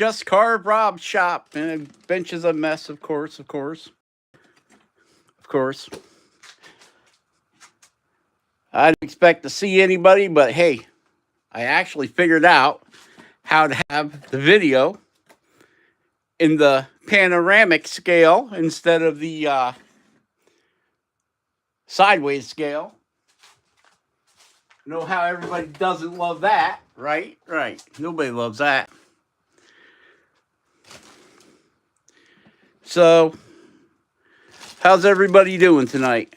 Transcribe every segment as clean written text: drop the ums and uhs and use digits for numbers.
Just Carve Rob shop. And the bench is a mess, of course, of course. Of course. I didn't expect to see anybody, but hey, I actually figured out how to have the video in the panoramic scale instead of the sideways scale. Know how everybody doesn't love that, right? Right. Nobody loves that. So, how's everybody doing tonight?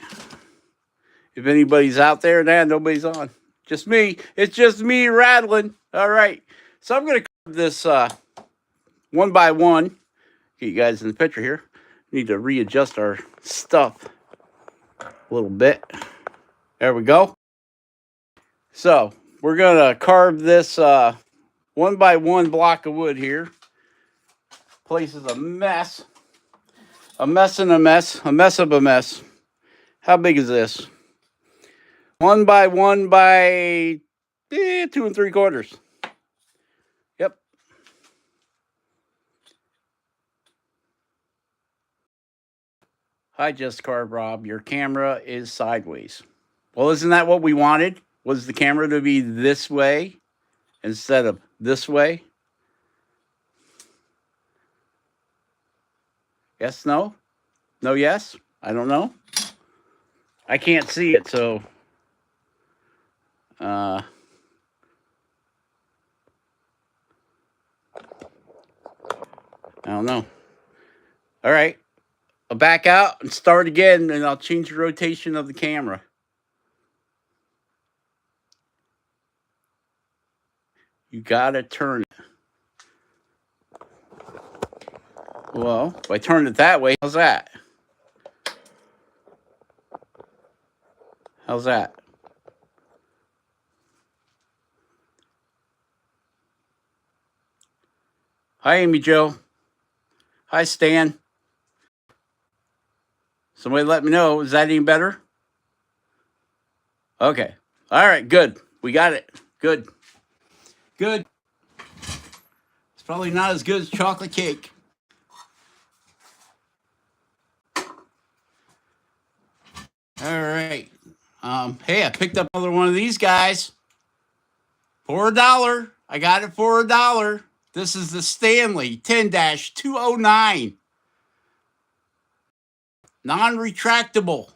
If anybody's out there, nobody's on. Just me. It's just me rattling. All right. So I'm going to cover this one by one. Get you guys in the picture here. Need to readjust our stuff a little bit. There we go. So we're going to carve this one by one block of wood here. Place is a mess. A mess and a mess. A mess of a mess. How big is this? 1 by 1 by 2 3/4. Yep. Hi, Just Carve Rob. Your camera is sideways. Well, isn't that what we wanted? Was the camera to be this way instead of this way? Yes, no? No, yes? I don't know. I can't see it, so I don't know. All right. I'll back out and start again, and I'll change the rotation of the camera. You gotta turn it. Well, if I turn it that way, how's that? How's that? Hi, Amy Jo. Hi, Stan. Somebody let me know. Is that any better? Okay. All right, good. We got it. Good. Good. It's probably not as good as chocolate cake. All right. Hey, I picked up another one of these guys for $1. I got it for $1. This is the Stanley 10-209. Non-retractable.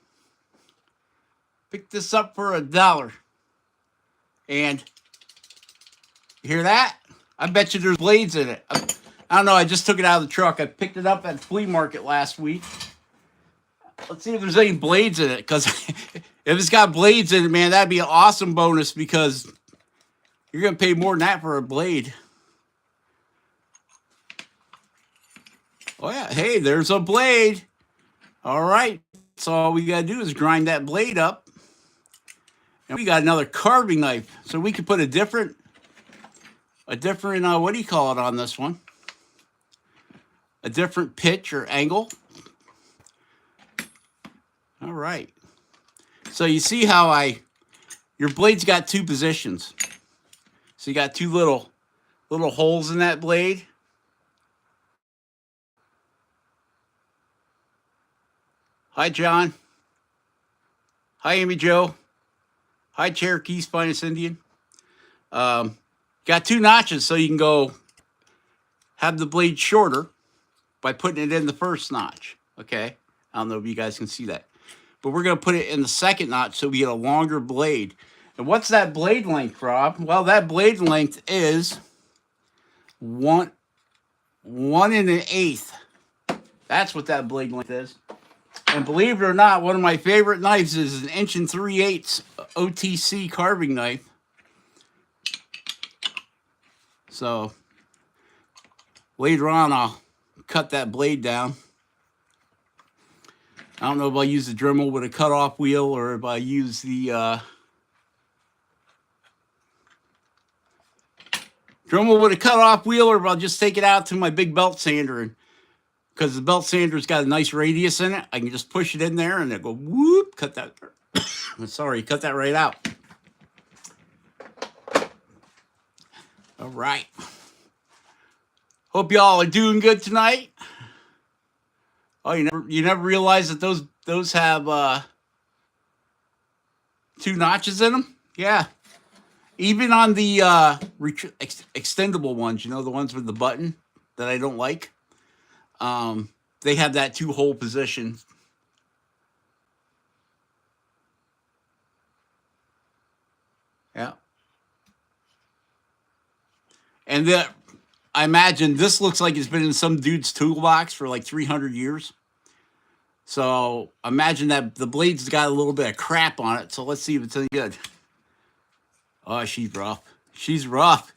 Picked this up for $1. And you hear that? I bet you there's blades in it. I don't know. I just took it out of the truck. I picked it up at the flea market last week. Let's see if there's any blades in it. Because if it's got blades in it, man, that'd be an awesome bonus because you're going to pay more than that for a blade. Oh, yeah. Hey, there's a blade. All right. So all we got to do is grind that blade up. And we got another carving knife. So we could put a different, what do you call it on this one? A different pitch or angle. All right. So you see how your blade's got two positions. So you got two little holes in that blade. Hi, John. Hi, Amy Jo. Hi, Cherokee's Finest Indian. Got two notches so you can go have the blade shorter by putting it in the first notch. Okay. I don't know if you guys can see that. But we're going to put it in the second notch so we get a longer blade. And what's that blade length, Rob? Well, that blade length is 1 1/8. That's what that blade length is. And believe it or not, one of my favorite knives is an 1 3/8 OTC carving knife. So later on, I'll cut that blade down. I don't know if I'll use the Dremel with a cutoff wheel or if I use the Dremel with a cutoff wheel, or if I'll just take it out to my big belt sander. And because the belt sander's got a nice radius in it, I can just push it in there and it go whoop, cut that. Sorry, cut that right out. All right. Hope y'all are doing good tonight. Oh, you never realize that those have 2 notches in them? Yeah. Even on the extendable ones, the ones with the button that I don't like, they have that 2-hole position. Yeah. And I imagine this looks like it's been in some dude's toolbox for like 300 years. So imagine that the blade's got a little bit of crap on it. So let's see if it's any good. Oh, she's rough. She's rough.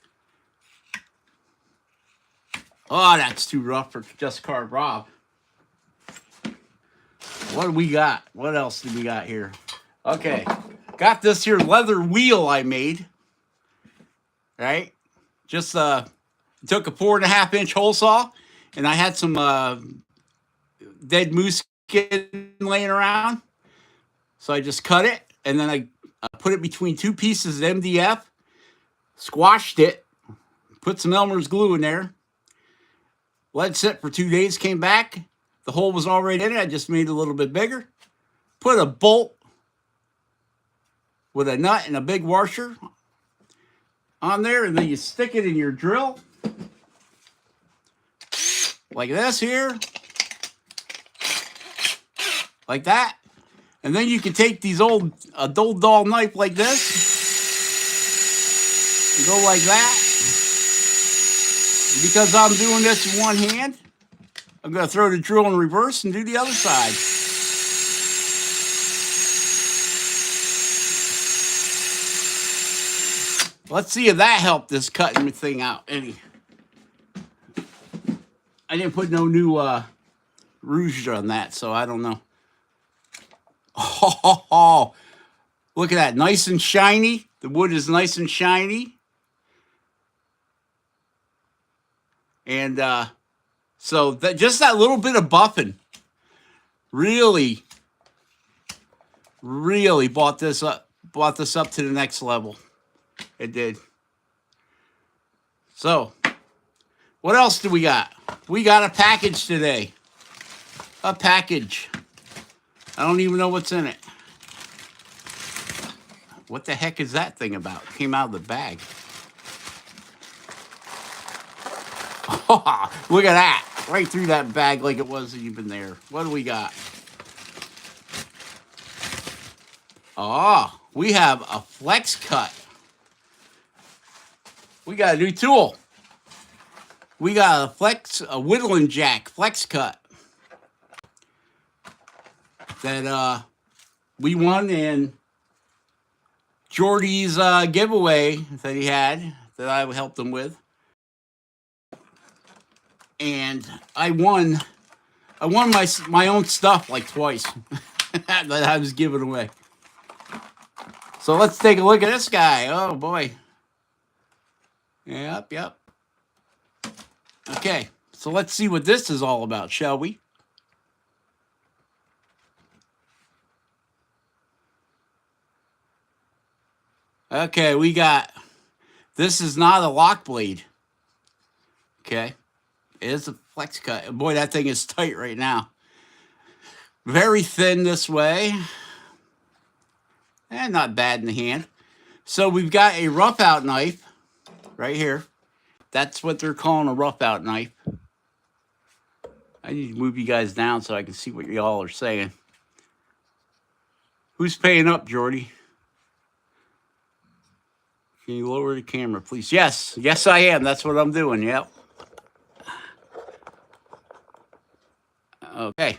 Oh, that's too rough for just carve Rob. What do we got? What else do we got here? Okay. Got this here leather wheel I made. Right? Just took a 4.5-inch hole saw, and I had some dead moose skin laying around. So I just cut it, and then I put it between 2 pieces of MDF, squashed it, put some Elmer's glue in there, let it sit for 2 days, came back. The hole was already in it. I just made it a little bit bigger. Put a bolt with a nut and a big washer on there, and then you stick it in your drill like this here, like that. And then you can take these old doll knife like this and go like that. And because I'm doing this in one hand, I'm going to throw the drill in reverse and do the other side. Let's see if that helped this cutting thing out any. I didn't put no new rouge on that, so I don't know. Oh, look at that. Nice and shiny. The wood is nice and shiny. And so just that little bit of buffing really brought this up to the next level. It did. So, what else do we got? We got a package today. A package. I don't even know what's in it. What the heck is that thing about? It came out of the bag. Oh, look at that. Right through that bag like it wasn't even there. What do we got? Oh, we have a Flexcut. We got a new tool. We got a whittling jack Flexcut that we won in Jordy's giveaway that he had that I helped him with. And I won my own stuff like twice that I was giving away. So let's take a look at this guy. Oh boy. Yep. Okay, so let's see what this is all about, shall we? Okay, we got, this is not a lock blade. Okay, it is a Flexcut. Boy, that thing is tight right now. Very thin this way. And not bad in the hand. So we've got a rough out knife right here. That's what they're calling a rough out knife. I need to move you guys down so I can see what y'all are saying. Who's paying up, Jordy? Can you lower the camera, please? Yes, I am. That's what I'm doing. Yep. Okay.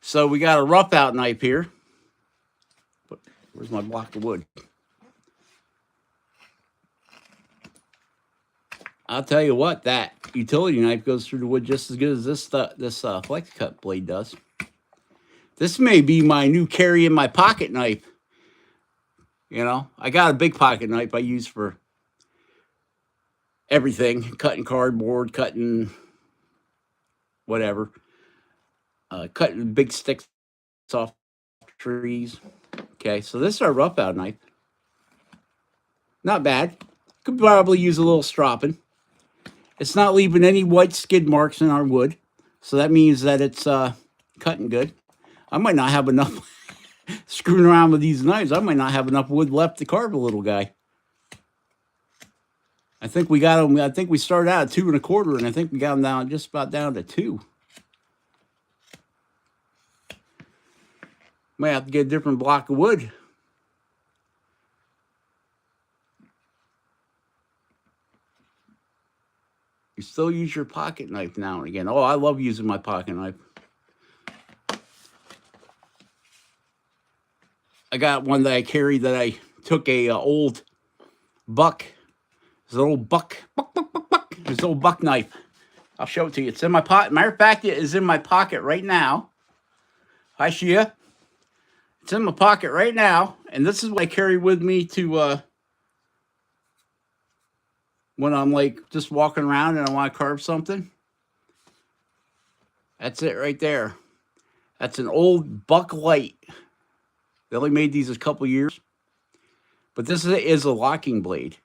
So we got a rough out knife here. Where's my block of wood? I'll tell you what, that utility knife goes through the wood just as good as this Flexcut blade does. This may be my new carry in my pocket knife. I got a big pocket knife I use for everything. Cutting cardboard, cutting whatever. Cutting big sticks off trees. Okay, so this is our rough out knife. Not bad. Could probably use a little stropping. It's not leaving any white skid marks in our wood. So that means that it's cutting good. I might not have enough screwing around with these knives. I might not have enough wood left to carve a little guy. I think we got them. I think we started out at 2 1/4, and I think we got them down just about down to 2. Might have to get a different block of wood. You still use your pocket knife now and again. Oh, I love using my pocket knife. I got one that I carry that I took a old buck. It's an old buck. It's an old buck knife. I'll show it to you. It's in my pocket. Matter of fact, it is in my pocket right now. Hi, Shia. It's in my pocket right now. And this is what I carry with me to when I'm like just walking around and I want to carve something. That's it right there. That's an old buck light. They only made these a couple years. But this is a locking blade.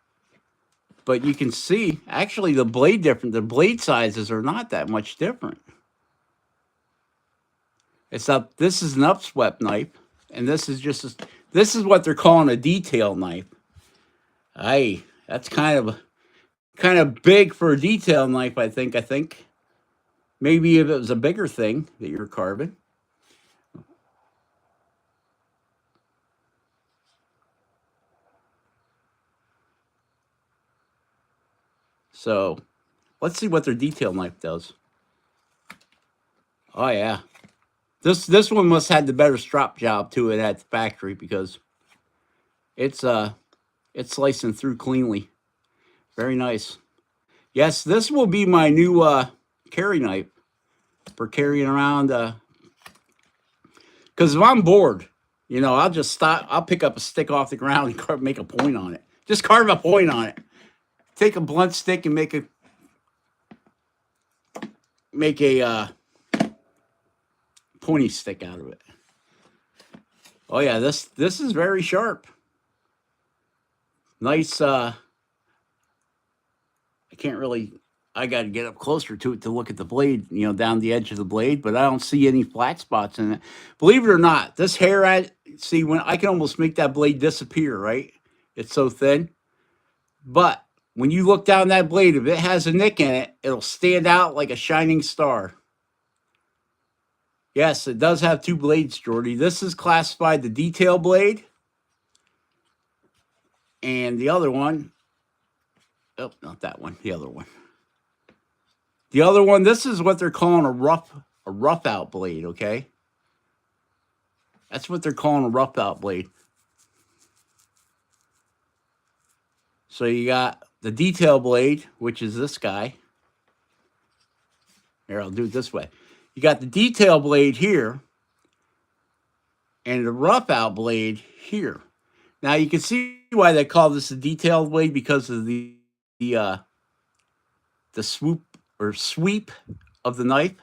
But you can see, actually, the blade different. The blade sizes are not that much different. It's up. This is an upswept knife, and this is just this is what they're calling a detail knife. Aye, that's kind of big for a detail knife. I think maybe if it was a bigger thing that you're carving. So let's see what their detail knife does. Oh yeah, this one must have had the better strap job to it at the factory because it's slicing through cleanly. Very nice. Yes, this will be my new carry knife for carrying around. Because if I'm bored, I'll just stop. I'll pick up a stick off the ground and make a point on it. Just carve a point on it. Take a blunt stick and make a pointy stick out of it. Oh yeah, this is very sharp. Nice. I got to get up closer to it to look at the blade, down the edge of the blade, but I don't see any flat spots in it. Believe it or not, this hair, when I can almost make that blade disappear, right? It's so thin. But when you look down that blade, if it has a nick in it, it'll stand out like a shining star. Yes, it does have 2 blades, Jordy. This is classified the detail blade. And the other one, oh, not that one, the other one. The other one, this is what they're calling a rough out blade, okay? That's what they're calling a rough out blade. So you got the detail blade, which is this guy. Here, I'll do it this way. You got the detail blade here and the rough out blade here. Now you can see why they call this a detailed blade because of the swoop or sweep of the knife.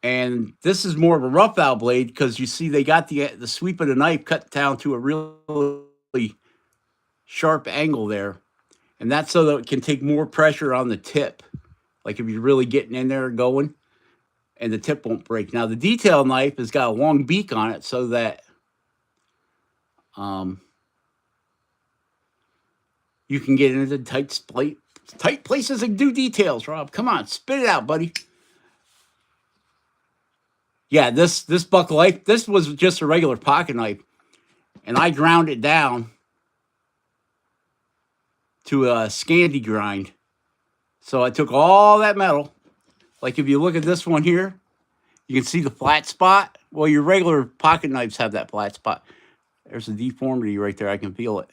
And this is more of a rough out blade because you see they got the sweep of the knife cut down to a really sharp angle there. And that's so that it can take more pressure on the tip. Like if you're really getting in there going and the tip won't break. Now the detail knife has got a long beak on it so that you can get into tight places and do details, Rob. Come on, spit it out, buddy. Yeah, this buck knife, this was just a regular pocket knife. And I ground it down to a Scandi grind. So I took all that metal. Like if you look at this one here, you can see the flat spot. Well, your regular pocket knives have that flat spot. There's a deformity right there. I can feel it.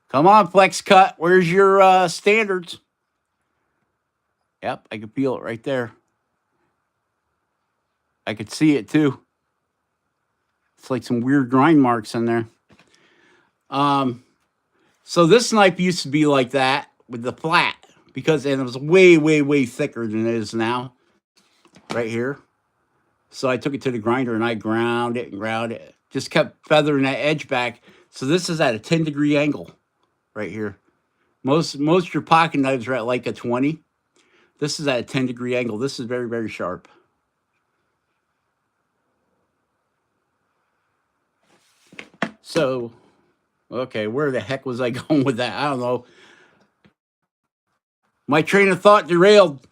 Come on, Flexcut. Where's your standards? Yep, I can feel it right there. I could see it too. It's like some weird grind marks in there. So this knife used to be like that with the flat and it was way, way, way thicker than it is now. Right here. So I took it to the grinder and I ground it. Just kept feathering that edge back. So this is at a 10-degree angle right here. Most of your pocket knives are at like a 20. This is at a 10-degree angle. This is very, very sharp. So, okay, where the heck was I going with that? I don't know. My train of thought derailed.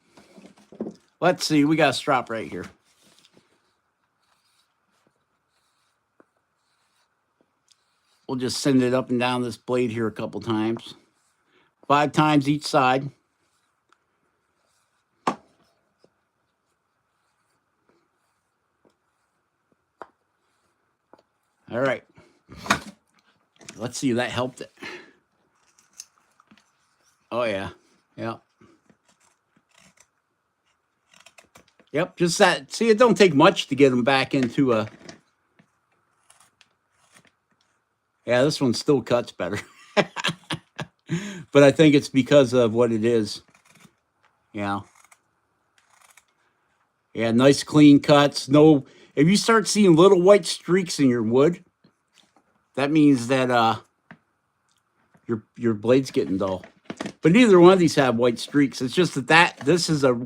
Let's see. We got a strop right here. We'll just send it up and down this blade here a couple times. 5 times each side. All right. Let's see if that helped it. Oh, yeah. Yeah. Yep, just that. See, it don't take much to get them back into a... Yeah, this one still cuts better. But I think it's because of what it is. Yeah. Yeah, nice clean cuts. No, if you start seeing little white streaks in your wood, that means that your blade's getting dull. But neither one of these have white streaks. It's just that this is a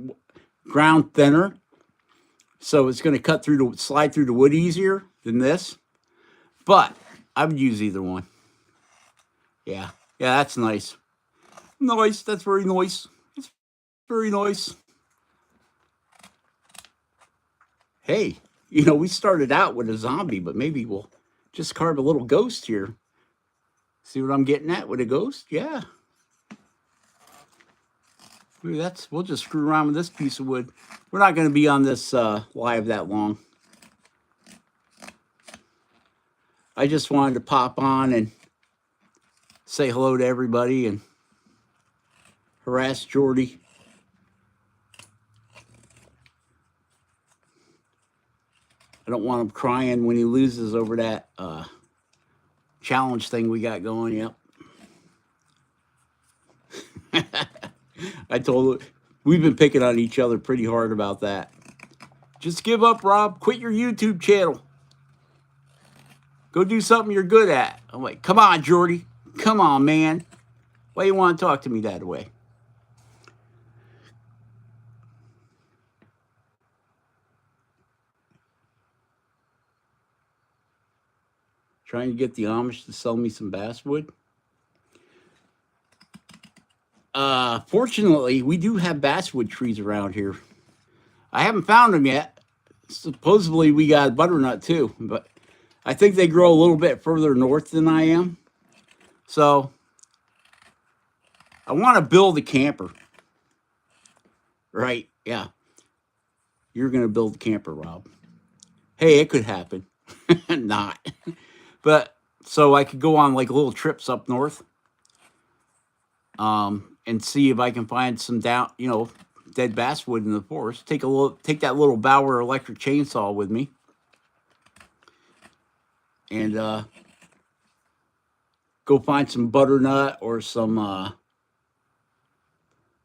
ground thinner, so it's going to slide through the wood easier than this. But I would use either one. Yeah, that's nice. Nice. That's very nice. It's very nice. Hey, we started out with a zombie, but maybe we'll just carve a little ghost here. See what I'm getting at with a ghost? Yeah. Maybe we'll just screw around with this piece of wood. We're not going to be on this live that long. I just wanted to pop on and say hello to everybody and harass Jordy. I don't want him crying when he loses over that challenge thing we got going. Yep. I told him, we've been picking on each other pretty hard about that. Just give up, Rob. Quit your YouTube channel. Go do something you're good at. I'm like, come on, Jordy. Come on, man. Why you want to talk to me that way? Trying to get the Amish to sell me some basswood. Fortunately, we do have basswood trees around here. I haven't found them yet. Supposedly, we got butternut too, but I think they grow a little bit further north than I am. So, I want to build a camper. Right, yeah. You're going to build a camper, Rob. Hey, it could happen. Not. But, so I could go on like little trips up north. And see if I can find some dead basswood in the forest. Take that little Bauer electric chainsaw with me. And go find some butternut or some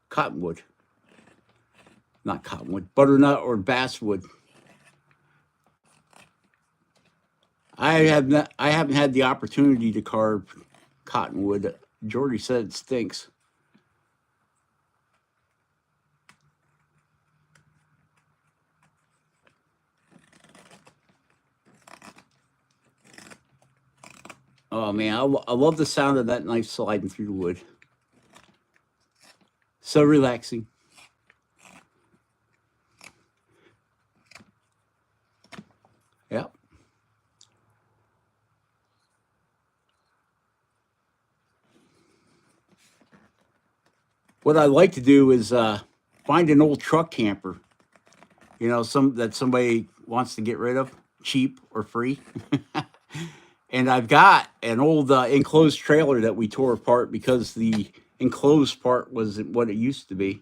cottonwood. Not cottonwood, butternut or basswood. I haven't had the opportunity to carve cottonwood. Jordy said it stinks. Oh man, I love the sound of that knife sliding through the wood. So relaxing. Yep. What I'd like to do is find an old truck camper. That somebody wants to get rid of, cheap or free. And I've got an old enclosed trailer that we tore apart because the enclosed part wasn't what it used to be.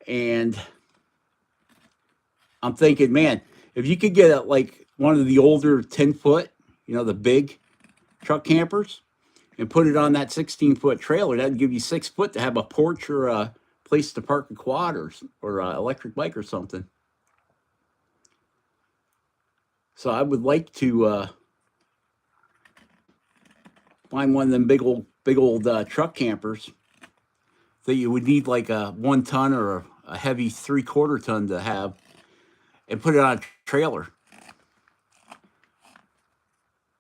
And I'm thinking, man, if you could get like one of the older 10-foot, the big truck campers, and put it on that 16-foot trailer, that'd give you 6 foot to have a porch or a place to park a quad or electric bike or something. So I would like to find one of them big old big old truck campers that you would need like a 1 ton or a heavy 3/4 ton to have, and put it on a trailer.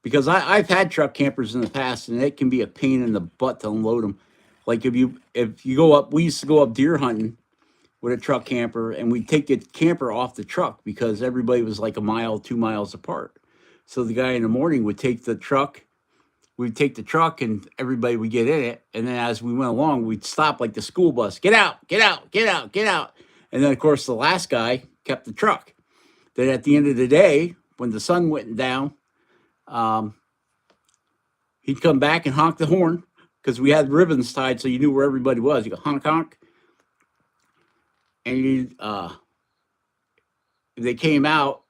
Because I've had truck campers in the past, and it can be a pain in the butt to unload them. Like if you go up, we used to go up deer hunting with a truck camper, and we'd take the camper off the truck because everybody was like a mile, 2 miles apart. So the guy in the morning would take the truck, we'd take the truck, and everybody would get in it. And then as we went along, we'd stop like the school bus, get out, get out, get out, get out. And then of course the last guy kept the truck. Then at the end of the day, when the sun went down, he'd come back and honk the horn because we had ribbons tied so you knew where everybody was. You go honk, honk. And if they came out,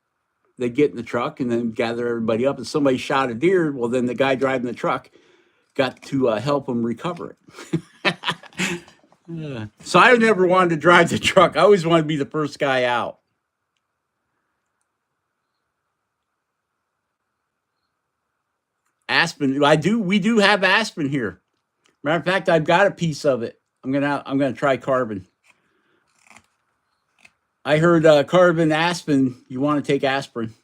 they'd get in the truck and then gather everybody up. And somebody shot a deer, well, then the guy driving the truck got to help him recover it. So I never wanted to drive the truck. I always wanted to be the first guy out. Aspen, we do have aspen here. Matter of fact, I've got a piece of it. I'm gonna try carving. I heard carving aspen, you want to take aspirin.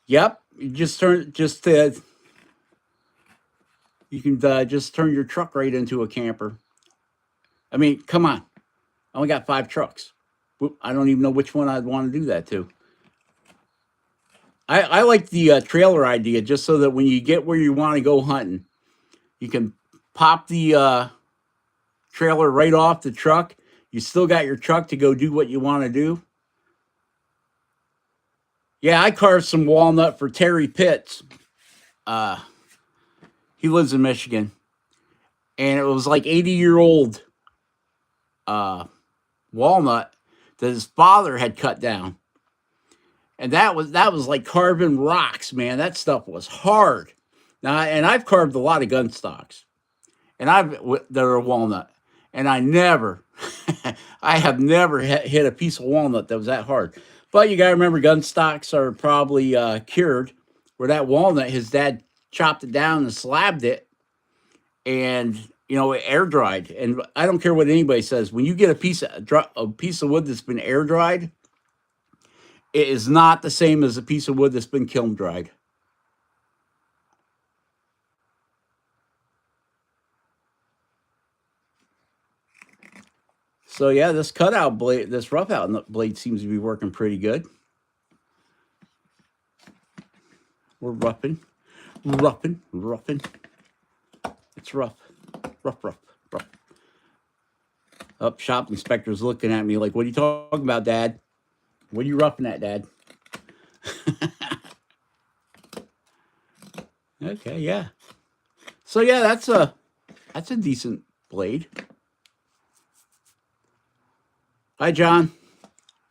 Yep, you just you can just turn your truck right into a camper. I mean, come on. I only got 5 trucks. I don't even know which one I'd want to do that to. I like the trailer idea, just so that when you get where you want to go hunting, you can pop the trailer right off the truck. You still got your truck to go do what you want to do. Yeah, I carved some walnut for Terry Pitts. He lives in Michigan. And it was like 80-year-old walnut that his father had cut down. And that was like carving rocks, man. That stuff was hard. Now, and I've carved a lot of gun stocks, and that are walnut, and I have never hit a piece of walnut that was that hard. But you got to remember, gun stocks are probably cured. Where that walnut, his dad chopped it down and slabbed it, and air dried. And I don't care what anybody says. When you get a piece of wood that's been air dried, it is not the same as a piece of wood that's been kiln dried. So yeah, this cutout blade, this rough out blade seems to be working pretty good. We're roughing. It's rough. Rough. Up, shop inspector's looking at me like, what are you talking about, Dad? What are you roughing at, Dad? Okay, yeah. So yeah, that's a decent blade. Hi, John.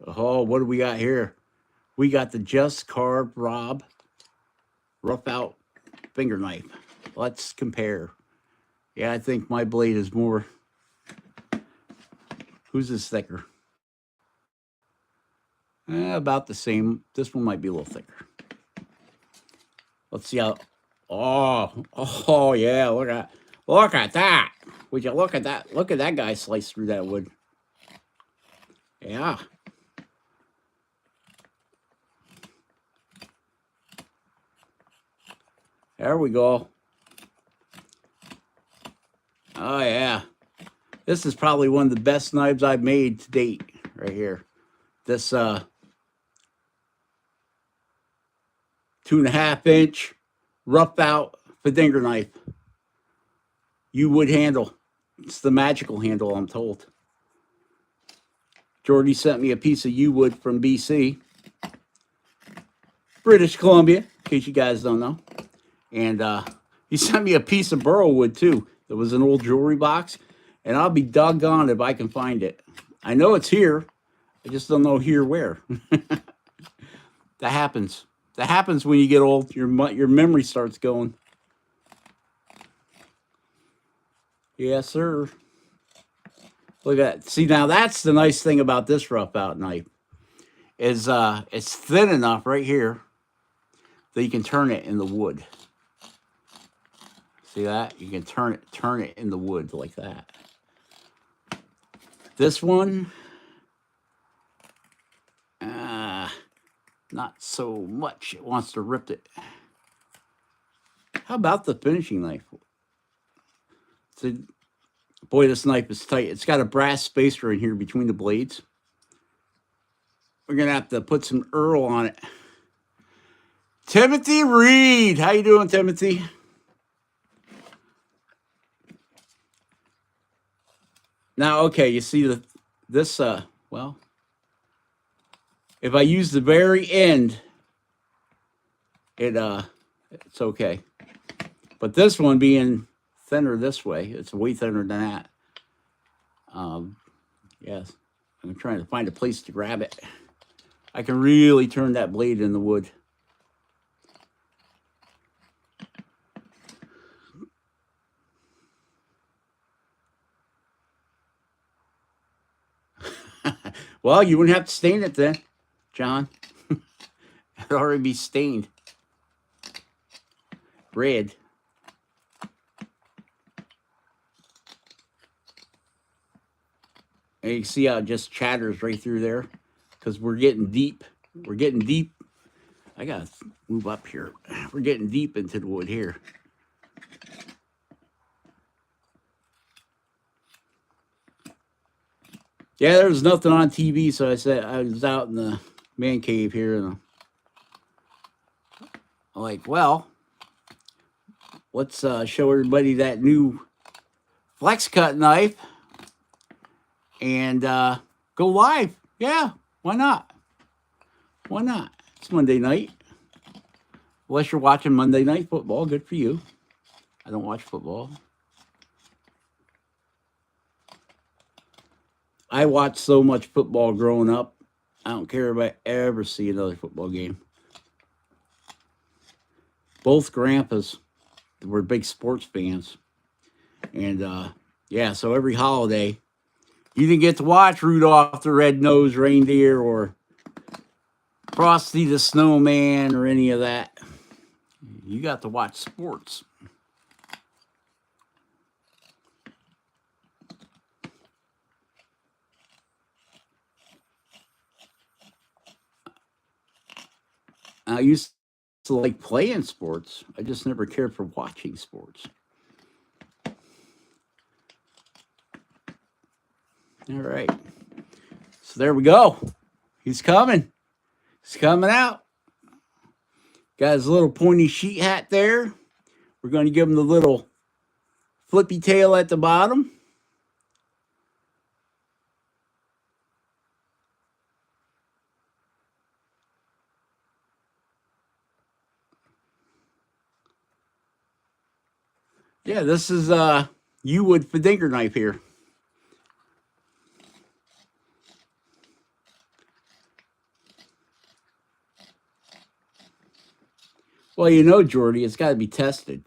Oh, what do we got here? We got the Just Carve Rob rough out finger knife. Let's compare. Yeah, I think my blade is more. Whose is thicker? About the same. This one might be a little thicker. Let's see how. Oh yeah! Look at that! Would you look at that? Look at that guy slice through that wood. Yeah. There we go. Oh yeah. This is probably one of the best knives I've made to date, right here. This 2.5-inch rough out finger knife. U-wood handle. It's the magical handle, I'm told. Jordy sent me a piece of U-wood from BC, British Columbia, in case you guys don't know. And he sent me a piece of burrow wood too. It was an old jewelry box, and I'll be doggone if I can find it. I know it's here. I just don't know here where. That happens. That happens when you get old. Your memory starts going. Yes, sir. Look at that. See, now that's the nice thing about this rough out knife is it's thin enough right here that you can turn it in the wood. See that? You can turn it in the wood like that. This one, not so much. It wants to rip it. How about the finishing knife? See, boy, this knife is tight. It's got a brass spacer in here between the blades. We're gonna have to put some Earl on it. Timothy Reed, how you doing, Timothy? Now, okay, you see this. Well, if I use the very end, it's okay. But this one being thinner this way, it's way thinner than that. Yes, I'm trying to find a place to grab it. I can really turn that blade in the wood. Well, you wouldn't have to stain it then, John. It'd already be stained red. And you can see how it just chatters right through there because we're getting deep. We're getting deep. I got to move up here. We're getting deep into the wood here. Yeah, there was nothing on TV, so I said I was out in the man cave here, and I'm like, well, let's show everybody that new Flexcut knife and go live. Yeah, why not? Why not? It's Monday night. Unless you're watching Monday Night Football, good for you. I don't watch football. I watched so much football growing up. I don't care if I ever see another football game. Both grandpas were big sports fans. And, yeah, so every holiday, you didn't get to watch Rudolph the Red-Nosed Reindeer or Frosty the Snowman or any of that. You got to watch sports. I used to like playing sports. I just never cared for watching sports. All right. So there we go. He's coming. He's coming out. Got his little pointy sheet hat there. We're going to give him the little flippy tail at the bottom. Yeah, this is U-wood Fadinger knife here. Well, you know, Jordy, it's got to be tested.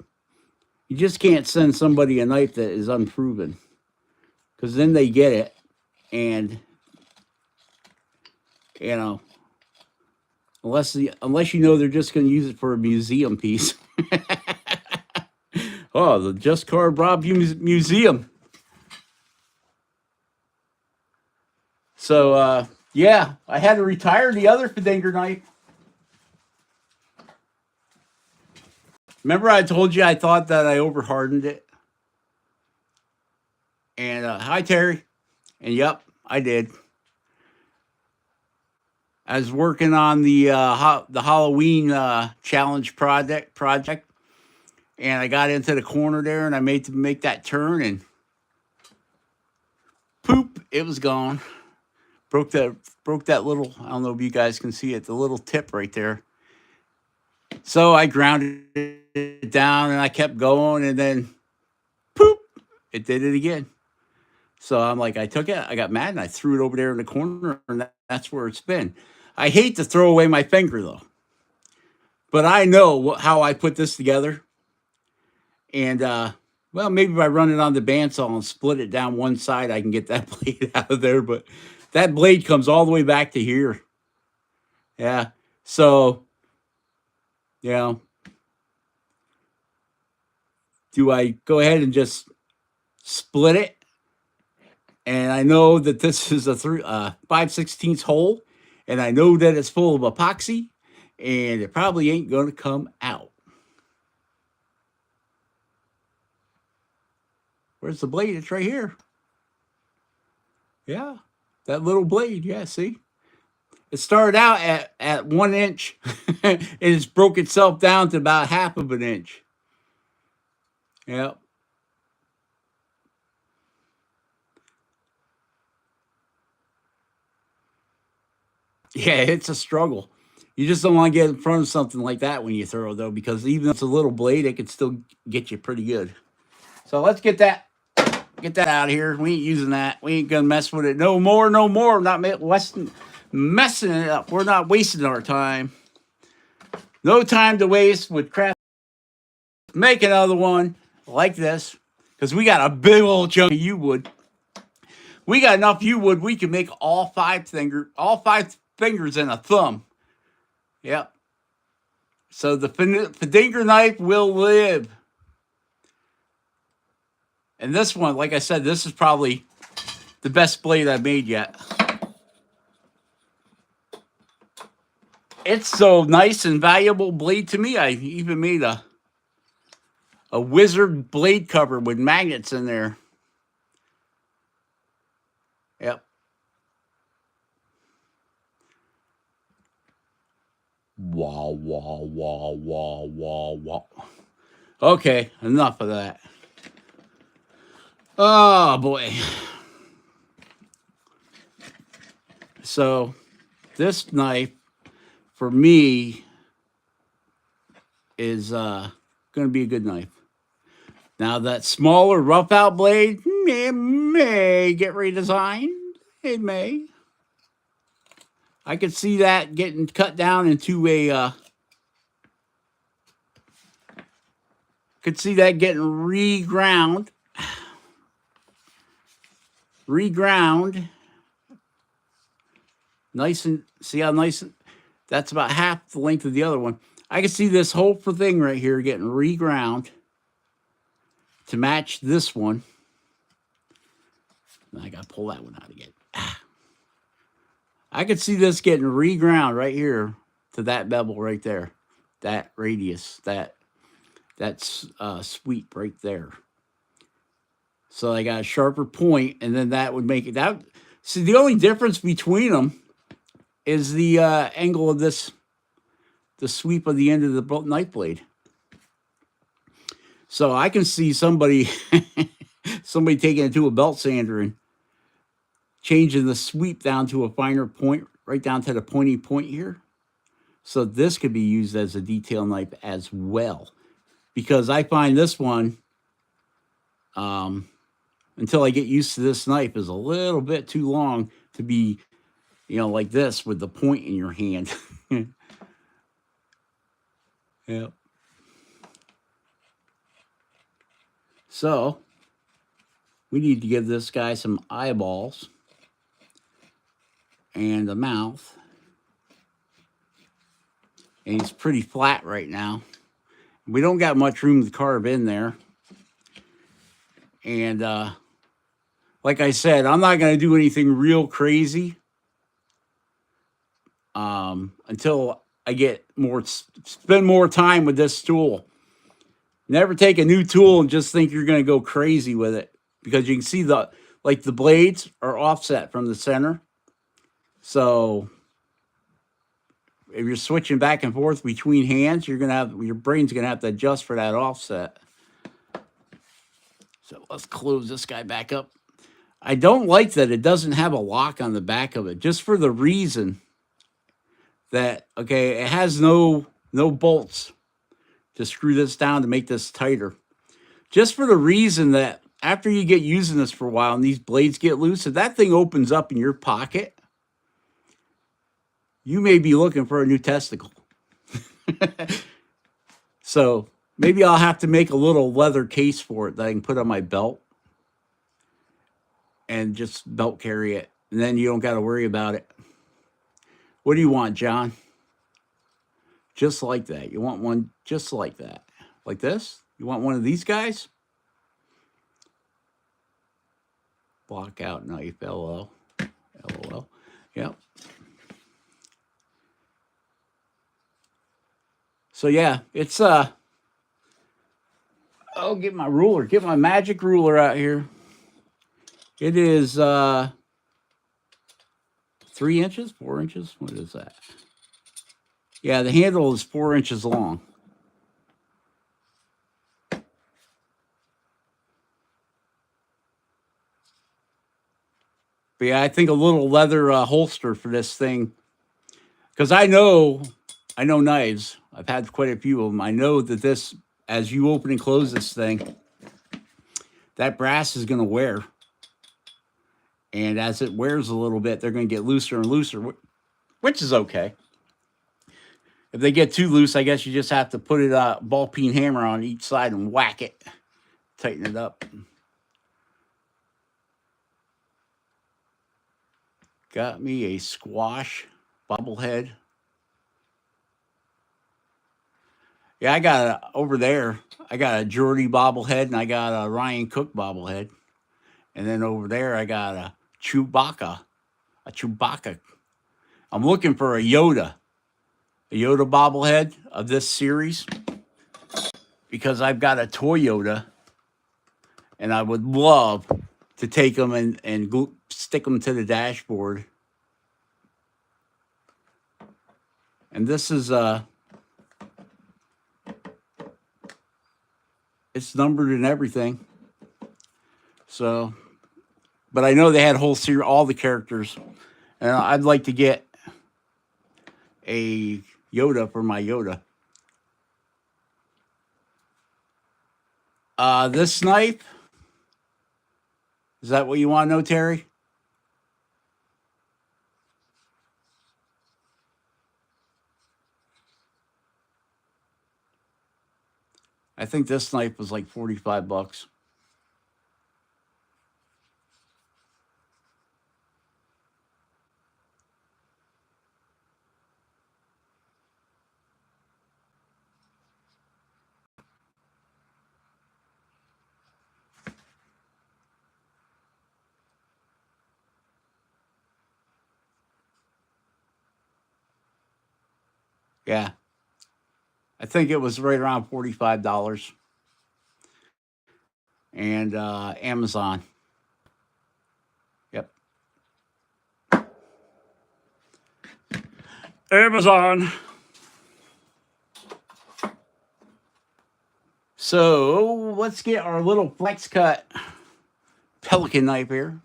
You just can't send somebody a knife that is unproven, because then they get it, and you know, unless you know they're just going to use it for a museum piece. Oh, the Just Carve Rob Museum. So, yeah, I had to retire the other Fadinger knife. Remember I told you I thought that I over-hardened it? And, hi, Terry. And, yep, I did. I was working on the Halloween challenge project, and I got into the corner there, and I made to make that turn, and poop, it was gone. Broke that little, I don't know if you guys can see it, the little tip right there. So I grounded it down, and I kept going, and then poop, it did it again. So I'm like, I took it, I got mad, and I threw it over there in the corner, and that's where it's been. I hate to throw away my finger, though. But I know how I put this together. And Well, maybe by running on the bandsaw and split it down one side, I can get that blade out of there. But that blade comes all the way back to here. Yeah. So, you know, do I go ahead and just split it? And I know that this is a 5/16 hole, and I know that it's full of epoxy, and it probably ain't going to come out. Where's the blade? It's right here. Yeah, that little blade. Yeah, see? It started out at 1 inch, and it's broke itself down to about half of an inch. Yep. Yeah, it's a struggle. You just don't want to get in front of something like that when you throw, though, because even if it's a little blade, it can still get you pretty good. So let's get that out of here. We ain't using that. We ain't gonna mess with it no more. No more. Not messing it up. We're not wasting our time. No time to waste with crap. Make another one like this because we got a big old chunk of yew wood. We got enough yew wood. We can make all five fingers and a thumb. Yep. So the Fadinger knife will live. And this one, like I said, this is probably the best blade I've made yet. It's so nice and valuable blade to me. I even made a wizard blade cover with magnets in there. Yep. Wah, wah, wah, wah, wah, wah. Okay, enough of that. Oh, boy. So, this knife, for me, is going to be a good knife. Now, that smaller rough out blade may get redesigned. It may. I could see that getting cut down into a... could see that getting reground. Nice and... See how nice... That's about half the length of the other one. I can see this whole thing right here getting reground to match this one. I got to pull that one out again. I could see this getting reground right here to that bevel right there. That radius, that's sweep right there. So I got a sharper point, and then that would make it... that. See, the only difference between them is the angle of this, the sweep of the end of the knife blade. So I can see somebody taking it to a belt sander and changing the sweep down to a finer point, right down to the pointy point here. So this could be used as a detail knife as well. Because I find this one, until I get used to this knife, is a little bit too long to be, like this with the point in your hand. Yep. So, we need to give this guy some eyeballs and a mouth. And he's pretty flat right now. We don't got much room to carve in there. And like I said, I'm not going to do anything real crazy until I spend more time with this tool. Never take a new tool and just think you're going to go crazy with it, because you can see the blades are offset from the center. So if you're switching back and forth between hands, your brain's going to have to adjust for that offset. So let's close this guy back up. I don't like that it doesn't have a lock on the back of it, just for the reason that, okay, it has no bolts to screw this down to make this tighter. Just for the reason that after you get using this for a while and these blades get loose, if that thing opens up in your pocket, you may be looking for a new testicle. So Maybe I'll have to make a little leather case for it that I can put on my belt and just belt carry it. And then you don't got to worry about it. What do you want, John? Just like that. You want one just like that. Like this? You want one of these guys? Block out knife, LOL. LOL. Yep. So yeah, it's I'll get my ruler, get my magic ruler out here. It is 3 inches, 4 inches. What is that? Yeah, the handle is 4 inches long. But yeah, I think a little leather holster for this thing, because I know knives. I've had quite a few of them. I know that this, as you open and close this thing, that brass is going to wear. And as it wears a little bit, they're going to get looser and looser, which is okay. If they get too loose, I guess you just have to put a ball peen hammer on each side and whack it, tighten it up. Got me a squash bobblehead. Yeah, I got over there. I got a Jordy bobblehead and I got a Ryan Cook bobblehead. And then over there, I got a Chewbacca. I'm looking for a Yoda bobblehead of this series because I've got a Toyota and I would love to take them and stick them to the dashboard. And this is it's numbered and everything. So, but I know they had whole series, all the characters, and I'd like to get a Yoda for my Yoda. This knife, is that what you want to know, Terry? I think this knife was like $45. Yeah. I think it was right around $45. And Amazon. Yep. Amazon. So let's get our little Flexcut Pelican knife here.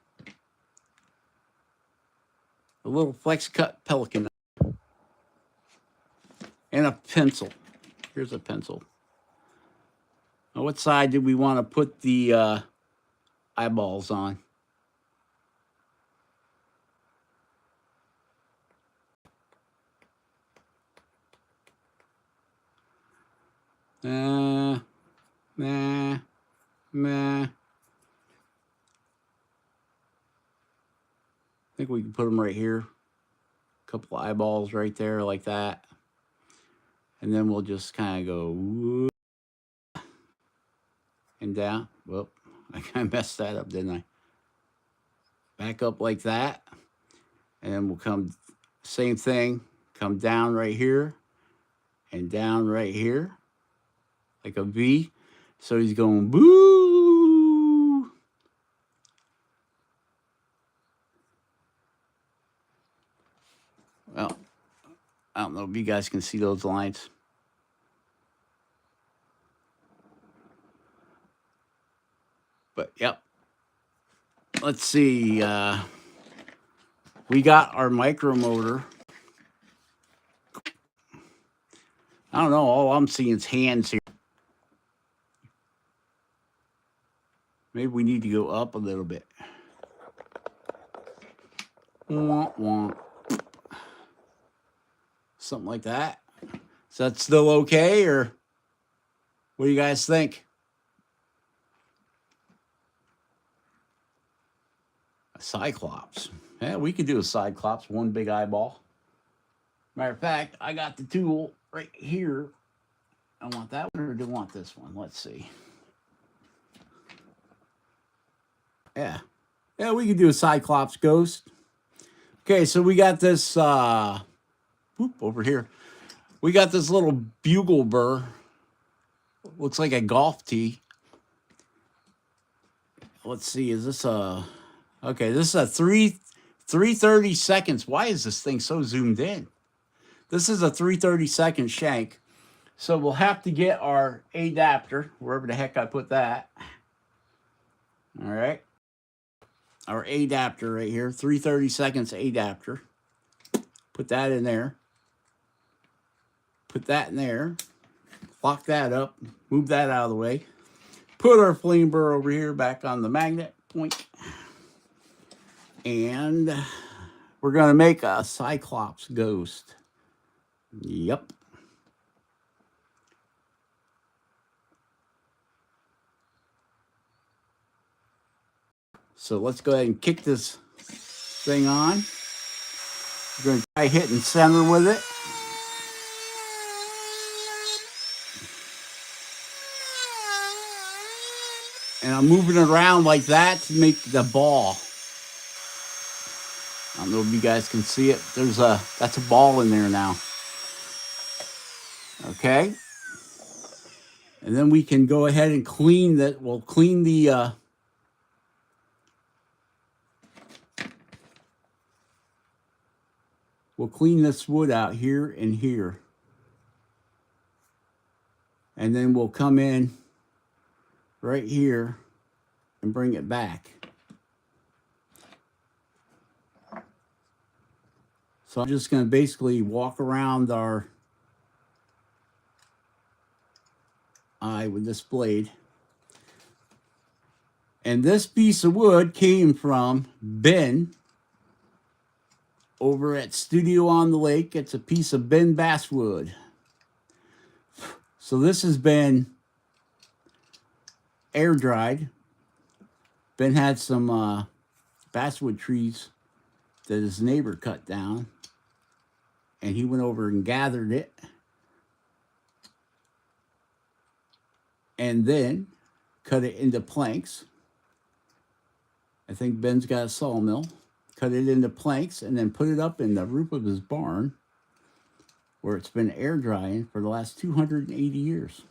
A little Flexcut Pelican knife. And a pencil. Here's a pencil. Now, what side did we want to put the eyeballs on? Nah. I think we can put them right here. A couple of eyeballs right there like that. And then we'll just kind of go and down. Whoop, I kind of messed that up, didn't I? Back up like that. And then we'll come, same thing, come down right here and down right here like a V. So he's going boo. Well, I don't know if you guys can see those lines. But yep. Let's see. We got our micro motor. I don't know. All I'm seeing is hands here. Maybe we need to go up a little bit. Wah, wah. Something like that. Is that still okay, or What do you guys think? A cyclops. Yeah, we could do a cyclops, one big eyeball. Matter of fact, I got the tool right here. I want that one or do I want this one? Let's see. Yeah. Yeah, we could do a cyclops ghost. Okay, so we got this over here. We got this little bugle burr. Looks like a golf tee. Let's see, is this a okay, this is a 330 seconds. Why is this thing so zoomed in? This is a 332nd shank. So we'll have to get our adapter, wherever the heck I put that. All right. Our adapter right here, 332nds adapter. Put that in there. Put that in there. Lock that up. Move that out of the way. Put our flame burr over here back on the magnet point. And we're going to make a cyclops ghost. Yep. So let's go ahead and kick this thing on. We're going to try hitting center with it. And I'm moving it around like that to make the ball. I don't know if you guys can see it. That's a ball in there now. Okay. And then we can go ahead and clean that. We'll clean the we'll clean this wood out here and here. And then we'll come in right here and bring it back. So I'm just going to basically walk around our eye with this blade. And this piece of wood came from Ben over at Studio on the Lake. It's a piece of Ben basswood. So this has been air dried. Ben had some basswood trees that his neighbor cut down, and he went over and gathered it, and then cut it into planks. I think Ben's got a sawmill. Cut it into planks and then put it up in the roof of his barn where it's been air drying for the last 280 years.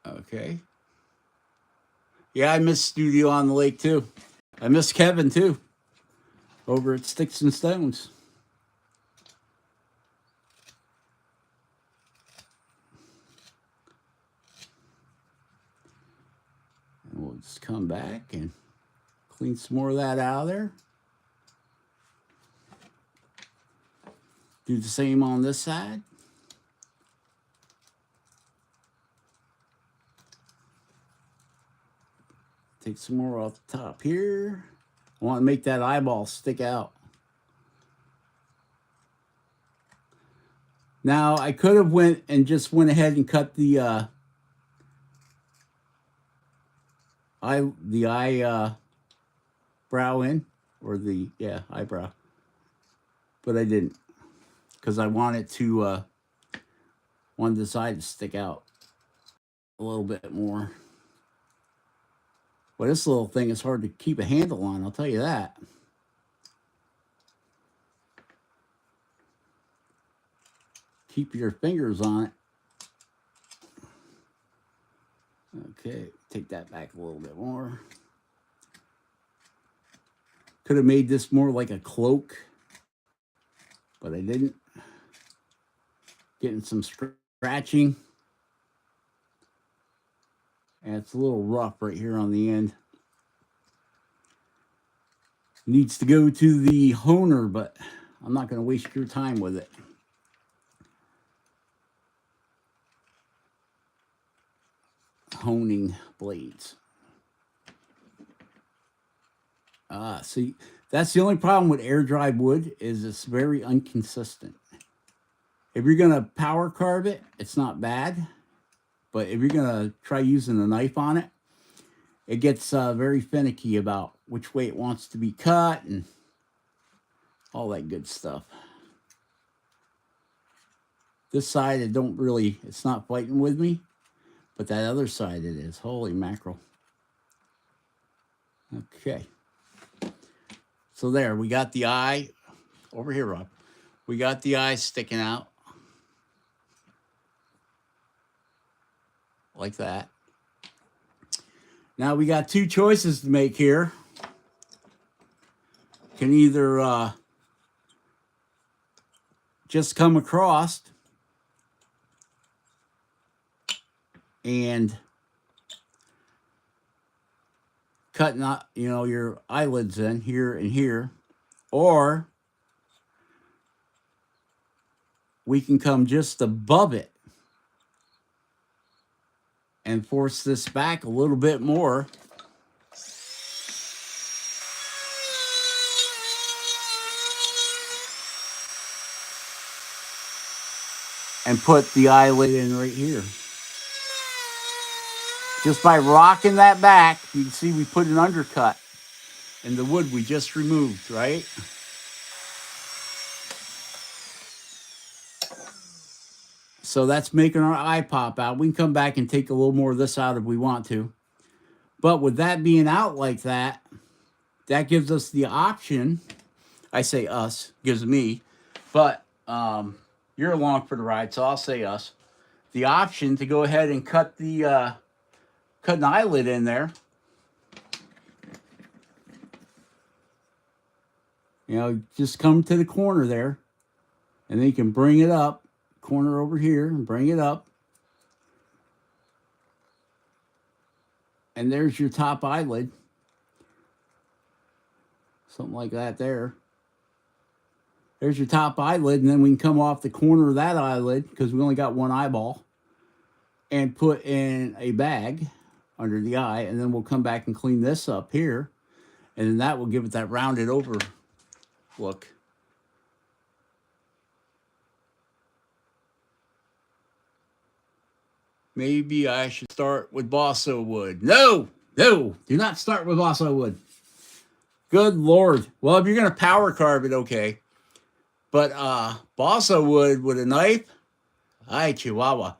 Okay. Yeah, I miss Studio on the Lake too. I miss Kevin too, over at Sticks and Stones. And we'll just come back and clean some more of that out of there. Do the same on this side. Take some more off the top here. I want to make that eyeball stick out. Now I could have went ahead and cut the brow in, or the eyebrow, but I didn't, because I wanted the side to stick out a little bit more. Well, this little thing is hard to keep a handle on, I'll tell you that. Keep your fingers on it. Okay, take that back a little bit more. Could have made this more like a cloak, but I didn't. Getting some scratching. And it's a little rough right here on the end. Needs to go to the honer, but I'm not going to waste your time with it. Honing blades. See, that's the only problem with air dried wood is it's very inconsistent. If you're gonna power carve it, it's not bad. But if you're gonna try using a knife on it, it gets very finicky about which way it wants to be cut and all that good stuff. This side, it's not fighting with me, but that other side it is. Holy mackerel. Okay. So there, we got the eye over here, Rob. We got the eye sticking out like that. Now we got two choices to make here. Can either just come across and cut your eyelids in here and here, or we can come just above it and force this back a little bit more. And put the eyelid in right here. Just by rocking that back, you can see we put an undercut in the wood we just removed, right? So that's making our eye pop out. We can come back and take a little more of this out if we want to. But with that being out like that, that gives us the option. I say us, gives me, but you're along for the ride, so I'll say us. The option to go ahead and cut an eyelid in there. Just come to the corner there, and then you can bring it up, corner over here, and bring it up. And there's your top eyelid. Something like that there. There's your top eyelid, and then we can come off the corner of that eyelid, because we only got one eyeball, and put in a bag under the eye, and then we'll come back and clean this up here, and then that will give it that rounded over look. Maybe I should start with balsa wood. No, do not start with balsa wood. Good Lord. Well, if you're going to power carve it, okay. But balsa wood with a knife, ay chihuahua.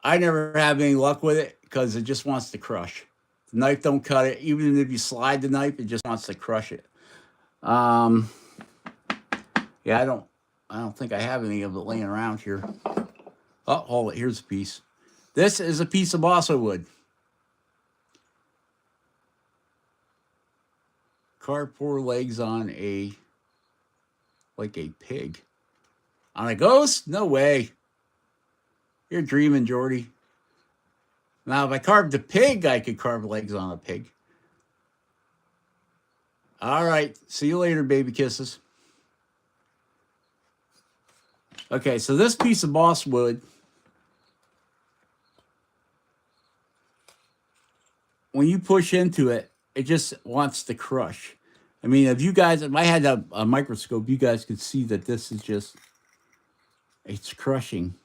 I never have any luck with it because it just wants to crush. The knife don't cut it. Even if you slide the knife, it just wants to crush it. Yeah, I don't think I have any of it laying around here. Oh, hold it. Here's a piece. This is a piece of balsa wood. Carved 4 legs on like a pig. On a ghost? No way. You're dreaming, Jordy. Now, if I carved a pig, I could carve legs on a pig. All right. See you later, baby kisses. Okay, so this piece of balsa wood, when you push into it, it just wants to crush. I mean, if I had a microscope, you guys could see that this is it's crushing.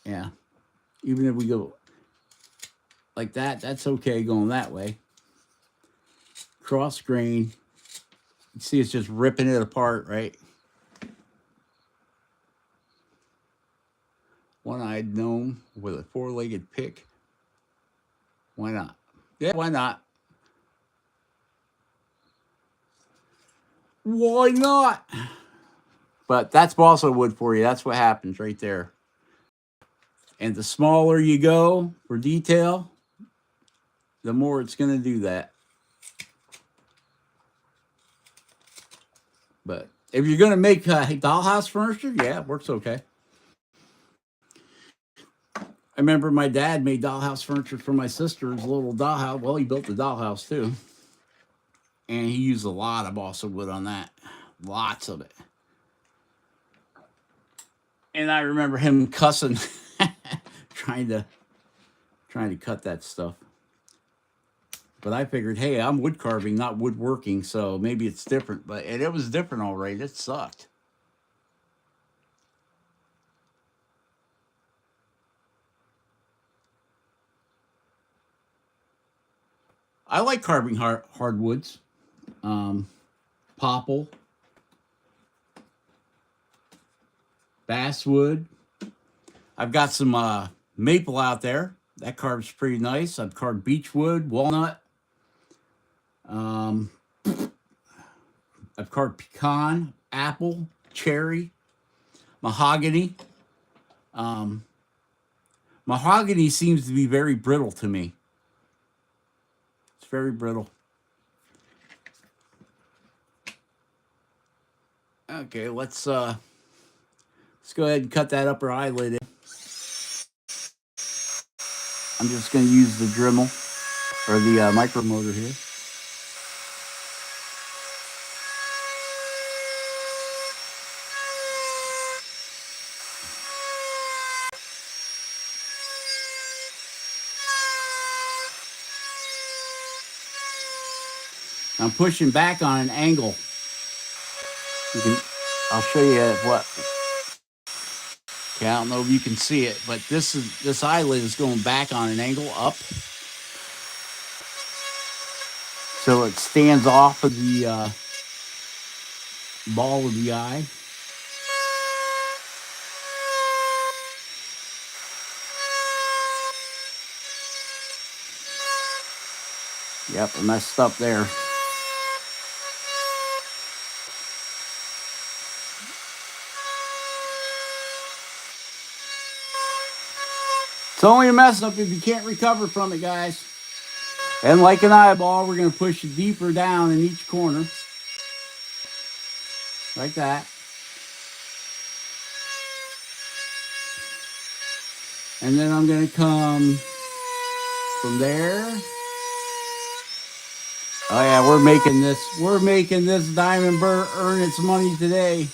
Yeah. Even if we go like that, that's okay going that way. Cross grain. You see it's just ripping it apart, right? One-eyed gnome with a 4-legged pick. Why not? Yeah, why not? Why not? But that's balsa wood for you. That's what happens right there. And the smaller you go for detail, the more it's going to do that. But if you're going to make dollhouse furniture, yeah, it works okay. I remember my dad made dollhouse furniture for my sister's little dollhouse. Well, he built the dollhouse too. And he used a lot of balsa wood on that. Lots of it. And I remember him cussing, trying to cut that stuff. But I figured, hey, I'm wood carving, not woodworking, so maybe it's different. But and it was different, all right. It sucked. I like carving hardwoods, popple, basswood. I've got some maple out there. That carves pretty nice. I've carved beechwood, walnut. Um, I've carved pecan, apple, cherry, mahogany. Um, Mahogany seems to be very brittle to me. It's very brittle. Okay, let's go ahead and cut that upper eyelid in. I'm just going to use the Dremel or the micro motor here. I'm pushing back on an angle. I'll show you what. Okay, I don't know if you can see it, but this eyelid is going back on an angle up, so it stands off of the ball of the eye. Yep, I messed up there. It's only a mess up if you can't recover from it, guys. And like an eyeball, we're going to push it deeper down in each corner. Like that. And then I'm going to come from there. Oh yeah, we're making this diamond burr earn its money today.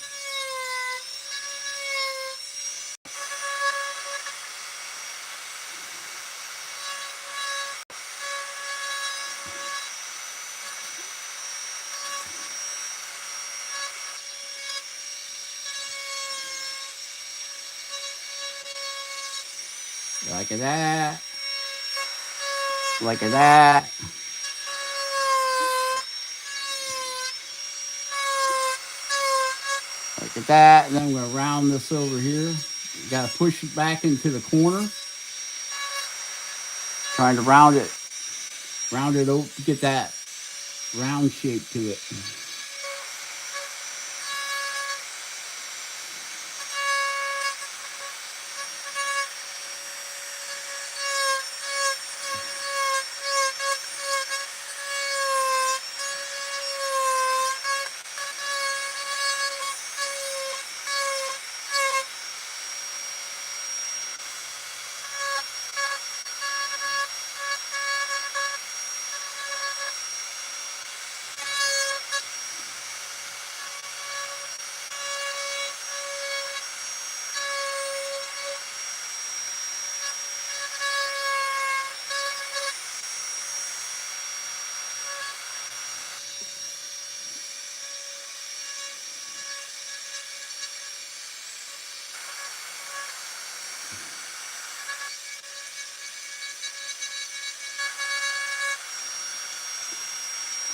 Like that. Like that. Like that. And then I'm going to round this over here. You got to push it back into the corner. Trying to round it over to get that round shape to it.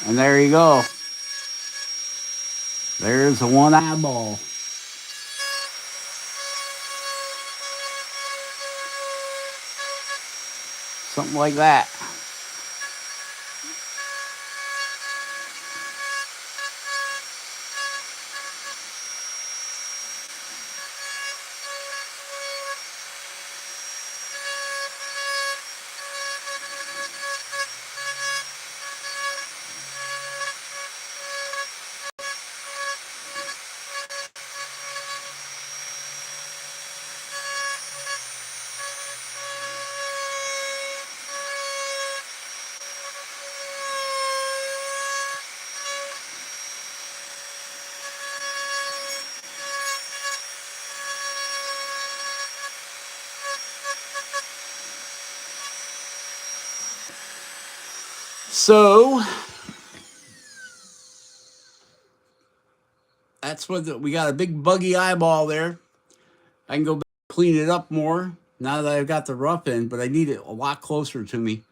And there you go. There's the one eyeball. Something like that. So that's what we got, a big buggy eyeball there. I can go back and clean it up more now that I've got the rough in, but I need it a lot closer to me.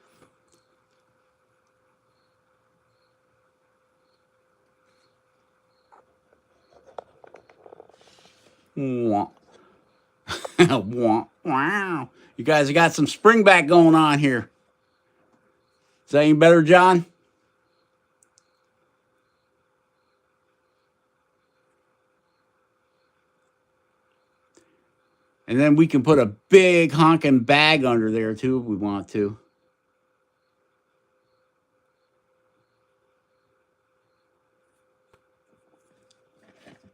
Wow. You guys have got some spring back going on here. Is that any better, John? And then we can put a big honking bag under there too if we want to.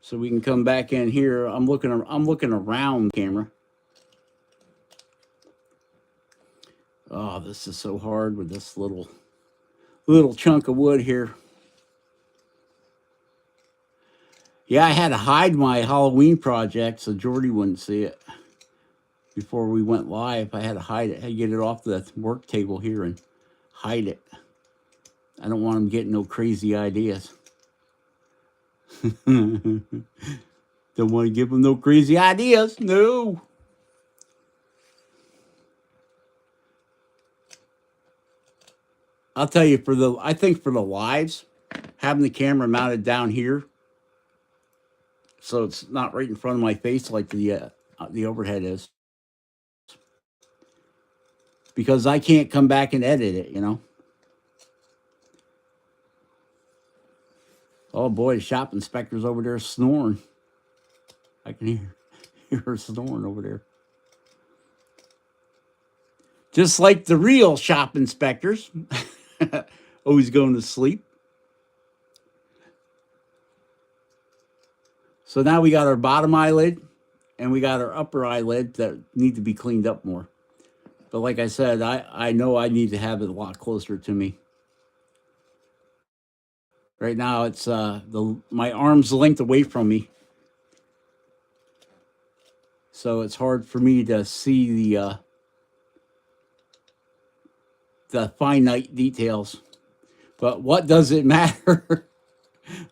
So we can come back in here. I'm looking around the camera. Oh, this is so hard with this little chunk of wood here. Yeah, I had to hide my Halloween project so Jordy wouldn't see it before we went live. I had to hide it. I had to get it off the work table here and hide it. I don't want him getting no crazy ideas. Don't want to give him no crazy ideas. No. I'll tell you, I think for the lives, having the camera mounted down here, so it's not right in front of my face like the overhead is, because I can't come back and edit it, you know. Oh boy, the shop inspector's over there snoring. I can hear her snoring over there. Just like the real shop inspectors, always going to sleep. So now we got our bottom eyelid and we got our upper eyelid that need to be cleaned up more. But like I said, I know I need to have it a lot closer to me. Right now it's my arm's length away from me. So it's hard for me to see the finite details. But what does it matter?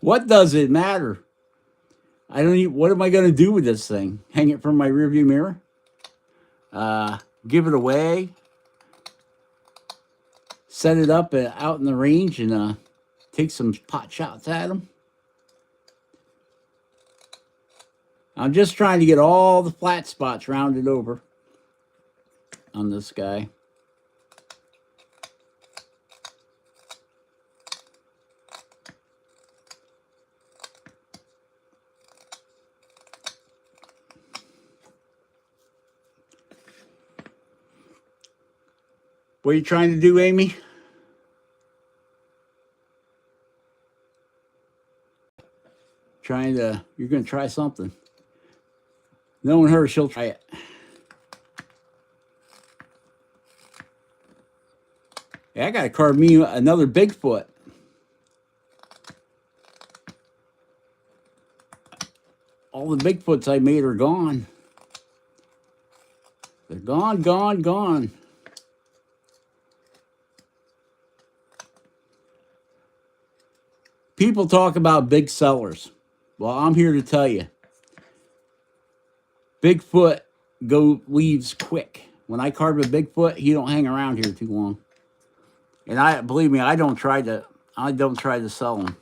What does it matter? I don't even, what am I going to do with this thing? Hang it from my rearview mirror? Give it away? Set it up out in the range and take some pot shots at them? I'm just trying to get all the flat spots rounded over on this guy. What are you trying to do, Amy? You're going to try something. Knowing her, she'll try it. Yeah, I got to carve me another Bigfoot. All the Bigfoots I made are gone. They're gone, gone, gone. People talk about big sellers. Well, I'm here to tell you, Bigfoot leaves quick. When I carve a Bigfoot, he don't hang around here too long. And believe me, I don't try to sell them.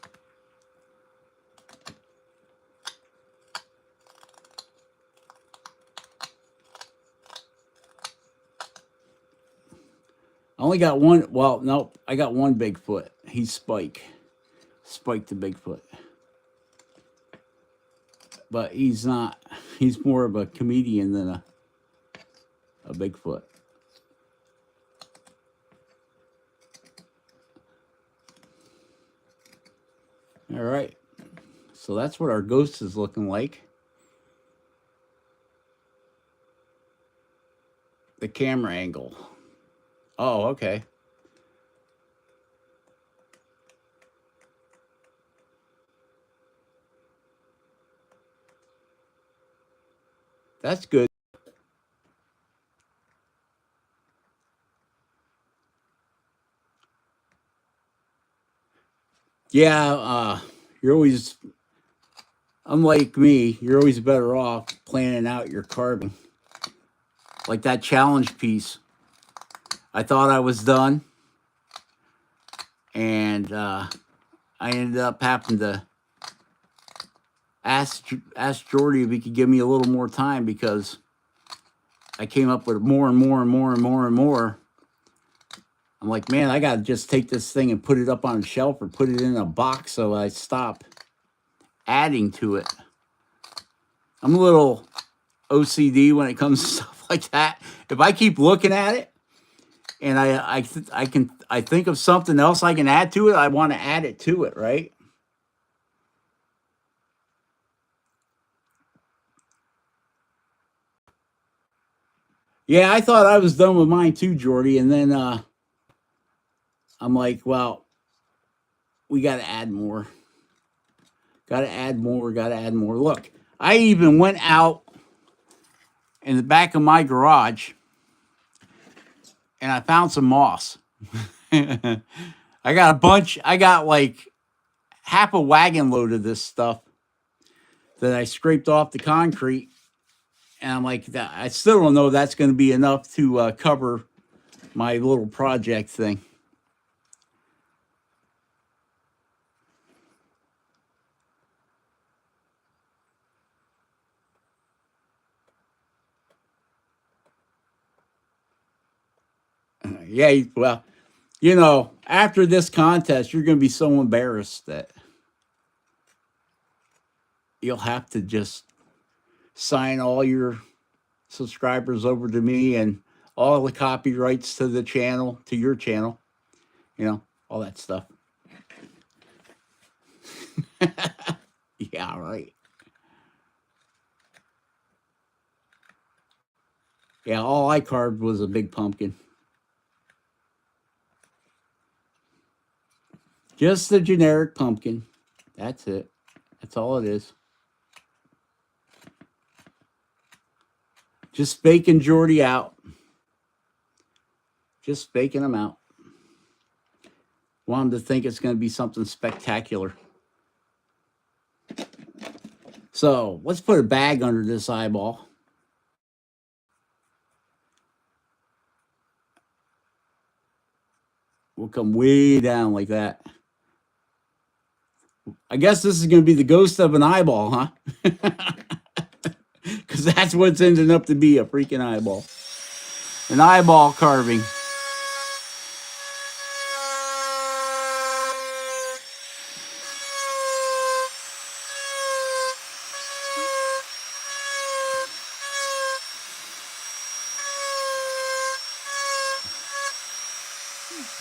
I only got one. Well, nope, I got one Bigfoot. He's Spike the Bigfoot. But he's not. He's more of a comedian than a Bigfoot. All right. So that's what our ghost is looking like. The camera angle. Oh, okay. That's good. Yeah, you're always, unlike me, you're always better off planning out your carving. Like that challenge piece. I thought I was done, and I ended up having to ask Jordy if he could give me a little more time because I came up with more and more and more and more and more. I'm like, man, I got to just take this thing and put it up on a shelf or put it in a box so I stop adding to it. I'm a little OCD when it comes to stuff like that. If I keep looking at it and I think of something else I can add to it, I want to add it to it, right? Yeah, I thought I was done with mine too, Jordy, and then I'm like, well, we got to add more. Got to add more. Got to add more. Look, I even went out in the back of my garage and I found some moss. I got a bunch. I got like half a wagon load of this stuff that I scraped off the concrete. And I'm like, I still don't know if that's going to be enough to cover my little project thing. Yeah, well, you know, after this contest, you're going to be so embarrassed that you'll have to just sign all your subscribers over to me and all the copyrights to the channel, to your channel, you know, all that stuff. Yeah, right. Yeah, all I carved was a big pumpkin. Just a generic pumpkin. That's it. That's all it is. Just baking Jordy out. Just baking him out. Want him to think it's going to be something spectacular. So let's put a bag under this eyeball. We'll come way down like that. I guess this is going to be the ghost of an eyeball, huh? Because that's what's ending up to be, a freaking eyeball. An eyeball carving.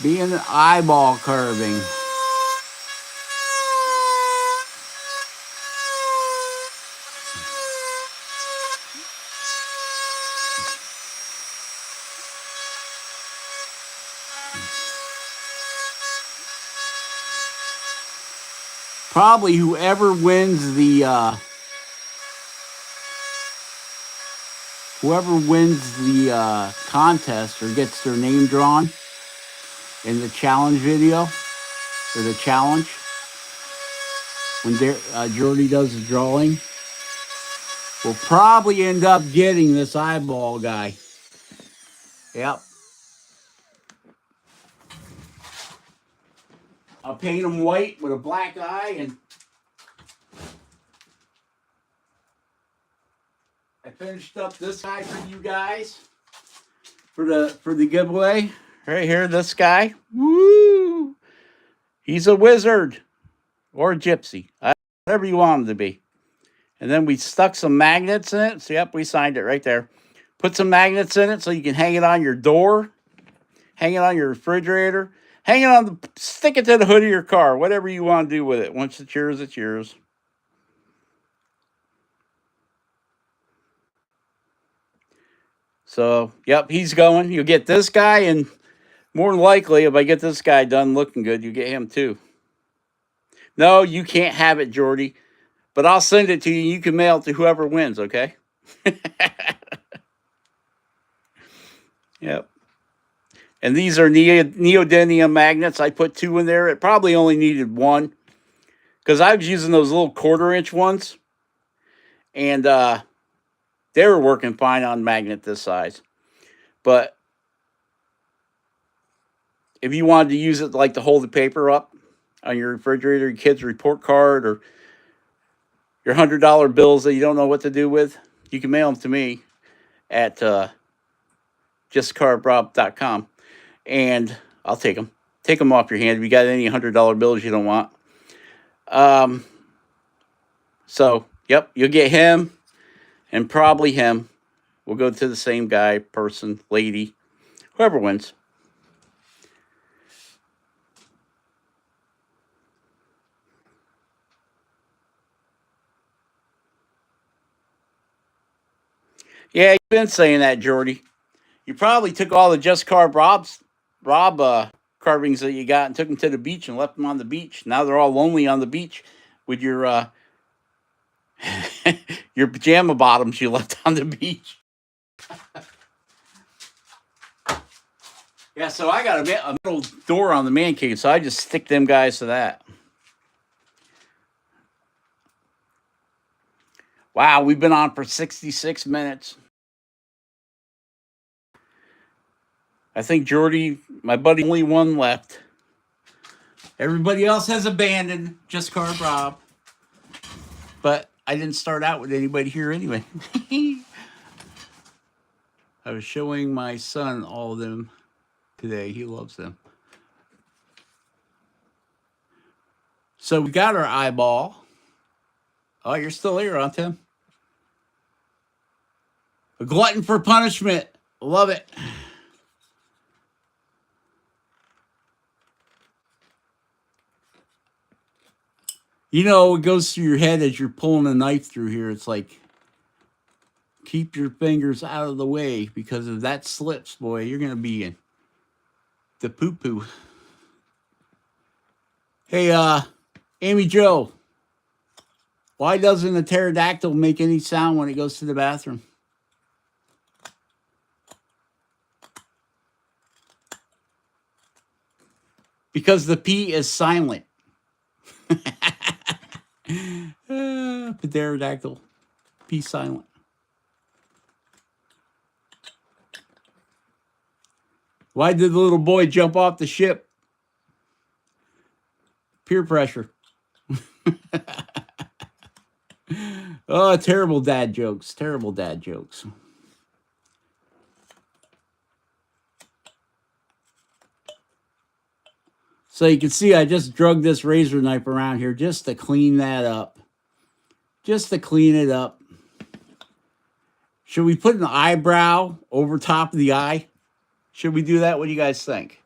Being an eyeball carving. Probably whoever wins the contest or gets their name drawn in the challenge video or the challenge when Jordy does the drawing will probably end up getting this eyeball guy. Yep. I'll paint him white with a black eye, and I finished up this guy for you guys for the giveaway. Right here, this guy. Woo! He's a wizard or a gypsy, whatever you want him to be. And then we stuck some magnets in it. So, yep, we signed it right there. Put some magnets in it so you can hang it on your door, hang it on your refrigerator, hang it on stick it to the hood of your car, whatever you want to do with it. Once it's yours, it's yours. So, yep, he's going. You'll get this guy, and more than likely, if I get this guy done looking good, you get him too. No, you can't have it, Jordy. But I'll send it to you. You can mail it to whoever wins, okay? Yep. And these are neodymium magnets. I put 2 in there. It probably only needed 1. Because I was using those little 1/4 inch ones, and they were working fine on magnet this size. But if you wanted to use it like to hold the paper up on your refrigerator, your kid's report card, or your $100 bills that you don't know what to do with, you can mail them to me at justcarverob.com, and I'll take them. Take them off your hand if you got any $100 bills you don't want. So, yep, you'll get him and probably him. We'll go to the same guy, person, lady, whoever wins. Yeah, you've been saying that, Jordy. You probably took all the Just Carve Rob carvings that you got and took them to the beach and left them on the beach. Now they're all lonely on the beach with your your pajama bottoms you left on the beach. Yeah, so I got a metal door on the man cave, so I just stick them guys to that. Wow, we've been on for 66 minutes. I think Jordy, my buddy, only one left. Everybody else has abandoned Just Carve Rob. But I didn't start out with anybody here anyway. I was showing my son all of them today. He loves them. So we got our eyeball. Oh, you're still here, huh, Tim? A glutton for punishment. Love it. You know, it goes through your head as you're pulling a knife through here. It's like, keep your fingers out of the way, because if that slips, boy, you're going to be in the poo-poo. Hey, Amy Jo, why doesn't a pterodactyl make any sound when it goes to the bathroom? Because the P is silent. Pterodactyl. P silent. Why did the little boy jump off the ship? Peer pressure. Oh, terrible dad jokes. Terrible dad jokes. So you can see I just drug this razor knife around here just to clean that up. Just to clean it up. Should we put an eyebrow over top of the eye? Should we do that? What do you guys think?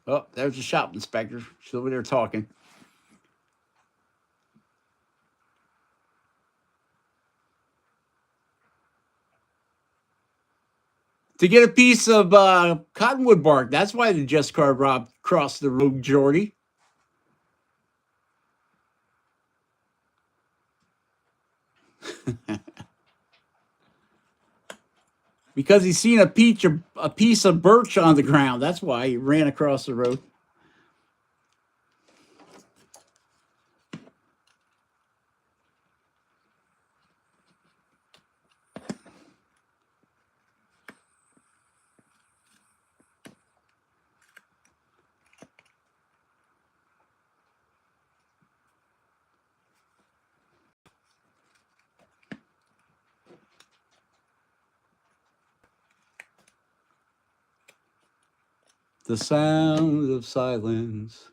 Oh, there's the shop inspector. She's over there talking. To get a piece of cottonwood bark. That's why the Just Carve Rob crossed the road, Jordy. Because he's seen a piece of birch on the ground. That's why he ran across the road. The sound of silence.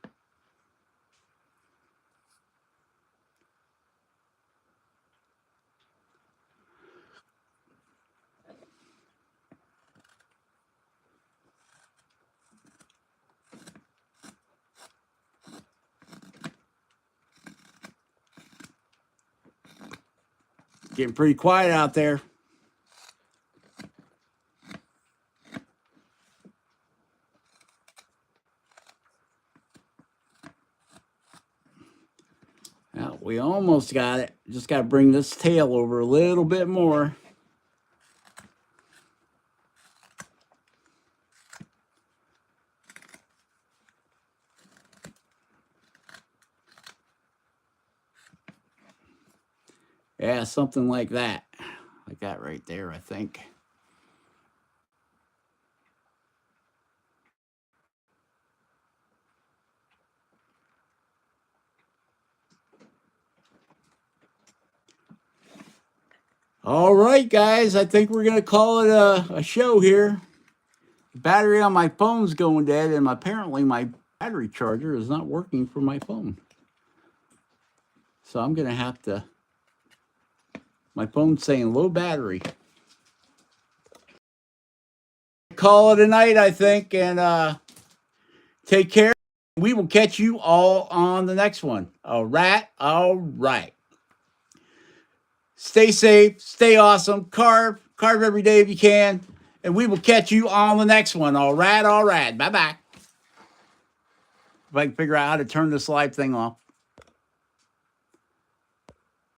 Getting pretty quiet out there. Well, we almost got it. Just got to bring this tail over a little bit more. Yeah, something like that. Like that right there, I think. All right, guys. I think we're going to call it a show here. The battery on my phone's going dead, and apparently my battery charger is not working for my phone. So I'm going to have to... My phone's saying low battery. Call it a night, I think, and take care. We will catch you all on the next one. All right. All right. Stay safe. Stay awesome. Carve every day if you can. And we will catch you on the next one. All right. All right. Bye-bye. If I can figure out how to turn this live thing off.